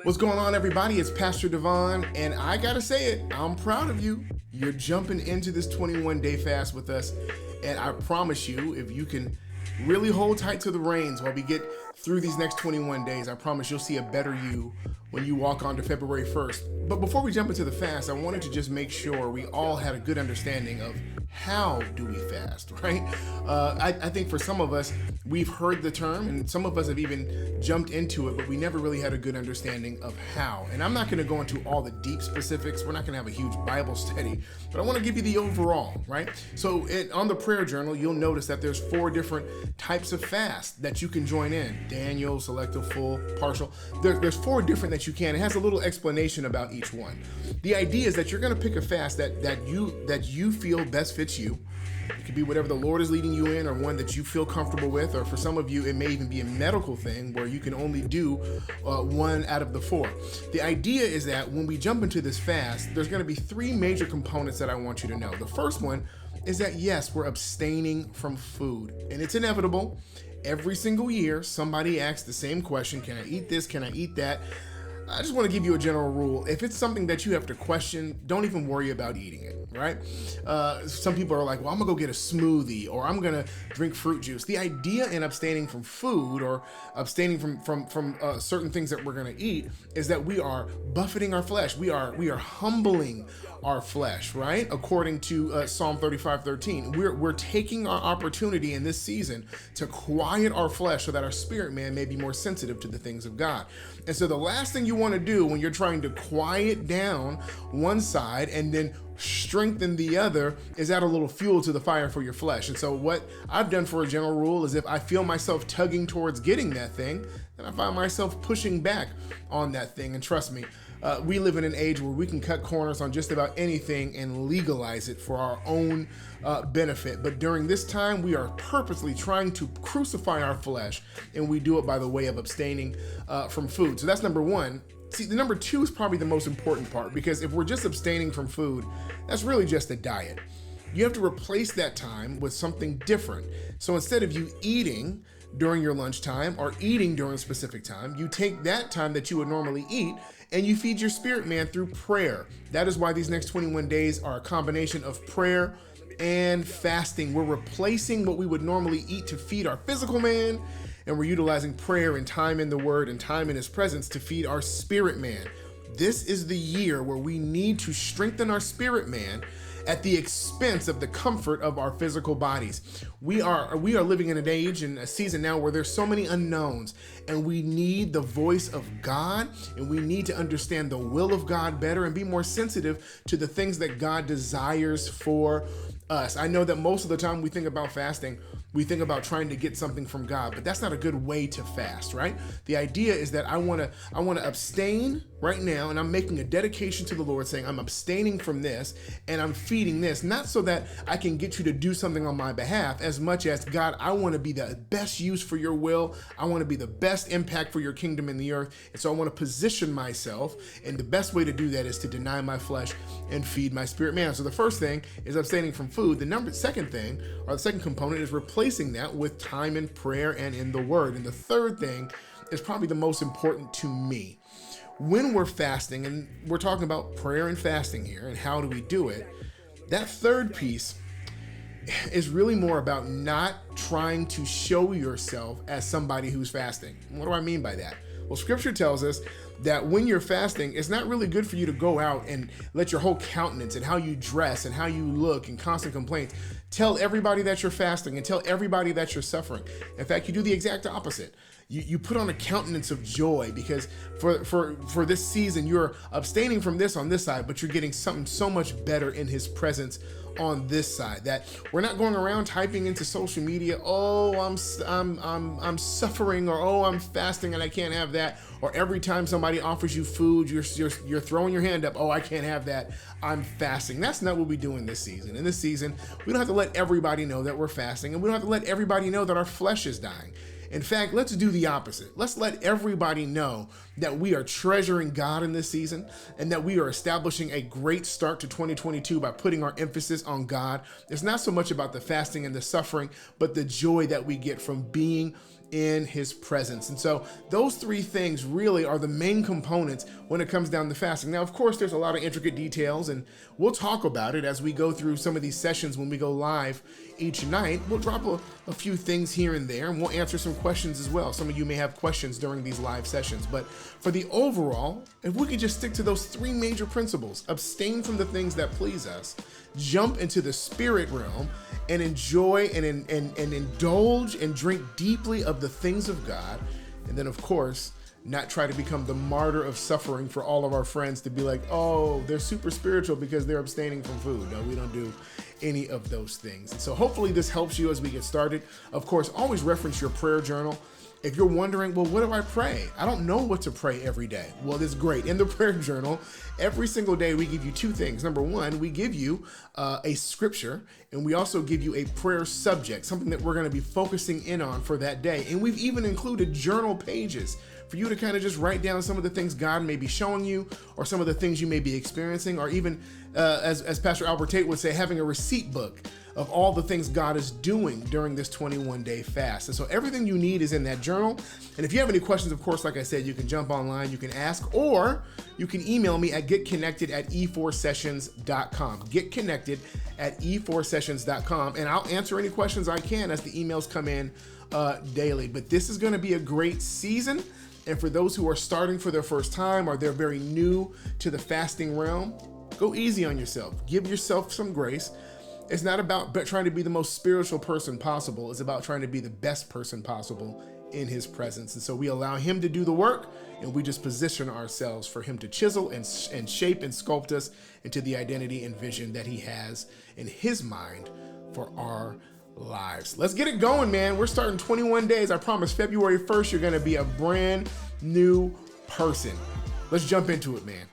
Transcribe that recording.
What's going on, everybody? It's Pastor Devon, and I gotta say it, I'm proud of you. You're jumping into this 21-day fast with us, and I promise you, if you can really hold tight to the reins while we get through these next 21 days, I promise you'll see a better you when you walk on to February 1st. But before we jump into the fast, I wanted to just make sure we all had a good understanding of how do we fast, right? I think for some of us, we've heard the term, and some of us have even jumped into it, but we never really had a good understanding of how. And I'm not going to go into all the deep specifics. We're not going to have a huge Bible study, but I want to give you the overall, right? So on the prayer journal, you'll notice that there's 4 different types of fast that you can join in: Daniel, selective, full, partial. There's 4 different that you can. It has a little explanation about each one. The idea is that you're going to pick a fast that you feel best fits you. It could be whatever the Lord is leading you in, or one that you feel comfortable with, or for some of you, it may even be a medical thing where you can only do one out of the 4. The idea is that when we jump into this fast, there's going to be 3 major components that I want you to know. The first one is that, yes, we're abstaining from food, and it's inevitable. Every single year, somebody asks the same question: can I eat this? Can I eat that? I just want to give you a general rule. If it's something that you have to question, don't even worry about eating it, right? Some people are like, well, I'm going to go get a smoothie, or I'm going to drink fruit juice. The idea in abstaining from food, or abstaining from certain things that we're going to eat, is that we are buffeting our flesh. We are humbling our flesh, right? According to Psalm 35:13, we're taking our opportunity in this season to quiet our flesh so that our spirit man may be more sensitive to the things of God. And so the last thing you want to do when you're trying to quiet down one side and then strengthen the other is add a little fuel to the fire for your flesh. And so what I've done for a general rule is, if I feel myself tugging towards getting that thing, then I find myself pushing back on that thing. And trust me, we live in an age where we can cut corners on just about anything and legalize it for our own benefit. But during this time, we are purposely trying to crucify our flesh, and we do it by the way of abstaining from food. So that's number 1. See, the number 2 is probably the most important part, because if we're just abstaining from food, that's really just a diet. You have to replace that time with something different. So instead of you eating during your lunchtime or eating during a specific time, you take that time that you would normally eat and you feed your spirit man through prayer. That is why these next 21 days are a combination of prayer and fasting. We're replacing what we would normally eat to feed our physical man, and we're utilizing prayer and time in the Word and time in His presence to feed our spirit man. This is the year where we need to strengthen our spirit man at the expense of the comfort of our physical bodies. We are living in an age and a season now where there's so many unknowns, and we need the voice of God, and we need to understand the will of God better and be more sensitive to the things that God desires for us. I know that most of the time we think about fasting, we think about trying to get something from God, but that's not a good way to fast, right? The idea is that I want to abstain right now, and I'm making a dedication to the Lord, saying I'm abstaining from this and I'm feeding this, not so that I can get you to do something on my behalf, as much as, God, I want to be the best use for your will. I want to be the best impact for your kingdom in the earth. And so I want to position myself, and the best way to do that is to deny my flesh and feed my spirit man. So the first thing is abstaining from food. The second thing, or the second component, is replacing that with time in prayer and in the Word. And the third thing is probably the most important to me. When we're fasting, and we're talking about prayer and fasting here, and how do we do it, that third piece is really more about not trying to show yourself as somebody who's fasting. What do I mean by that? Well, Scripture tells us that when you're fasting, it's not really good for you to go out and let your whole countenance and how you dress and how you look and constant complaints tell everybody that you're fasting and tell everybody that you're suffering. In fact, you do the exact opposite. You put on a countenance of joy, because for this season, you're abstaining from this on this side, but you're getting something so much better in His presence on this side. That we're not going around typing into social media, oh, I'm suffering, or oh, I'm fasting and I can't have that. Or every time somebody offers you food, you're throwing your hand up, oh, I can't have that, I'm fasting. That's not what we do in this season. In this season, we don't have to let everybody know that we're fasting, and we don't have to let everybody know that our flesh is dying. In fact, let's do the opposite. Let's let everybody know that we are treasuring God in this season, and that we are establishing a great start to 2022 by putting our emphasis on God. It's not so much about the fasting and the suffering, but the joy that we get from being in his presence. And so those three things really are the main components when it comes down to fasting. Now, of course, there's a lot of intricate details, and we'll talk about it as we go through some of these sessions when we go live each night. We'll drop a few things here and there, and we'll answer some questions as well. Some of you may have questions during these live sessions, but for the overall, if we could just stick to those three major principles: abstain from the things that please us, jump into the spirit realm, and enjoy and indulge and drink deeply of the things of God. And then, of course, not try to become the martyr of suffering for all of our friends to be like, oh, they're super spiritual because they're abstaining from food. No, we don't do any of those things. And so hopefully this helps you as we get started. Of course, always reference your prayer journal. If you're wondering, well, what do I pray? I don't know what to pray every day. Well, it's great. In the prayer journal, every single day we give you two things. Number one, we give you a scripture, and we also give you a prayer subject, something that we're going to be focusing in on for that day. And we've even included journal pages for you to kind of just write down some of the things God may be showing you, or some of the things you may be experiencing, or even, as Pastor Albert Tate would say, having a receipt book of all the things God is doing during this 21-day fast. And so everything you need is in that journal. And if you have any questions, of course, like I said, you can jump online, you can ask, or you can email me at getconnected@e4sessions.com. Getconnected@e4sessions.com. And I'll answer any questions I can as the emails come in daily. But this is going to be a great season. And for those who are starting for their first time, or they're very new to the fasting realm, go easy on yourself. Give yourself some grace. It's not about trying to be the most spiritual person possible. It's about trying to be the best person possible in his presence. And so we allow him to do the work, and we just position ourselves for him to chisel and shape and sculpt us into the identity and vision that he has in his mind for our lives. Let's get it going, man. We're starting 21 days. I promise February 1st, you're going to be a brand new person. Let's jump into it, man.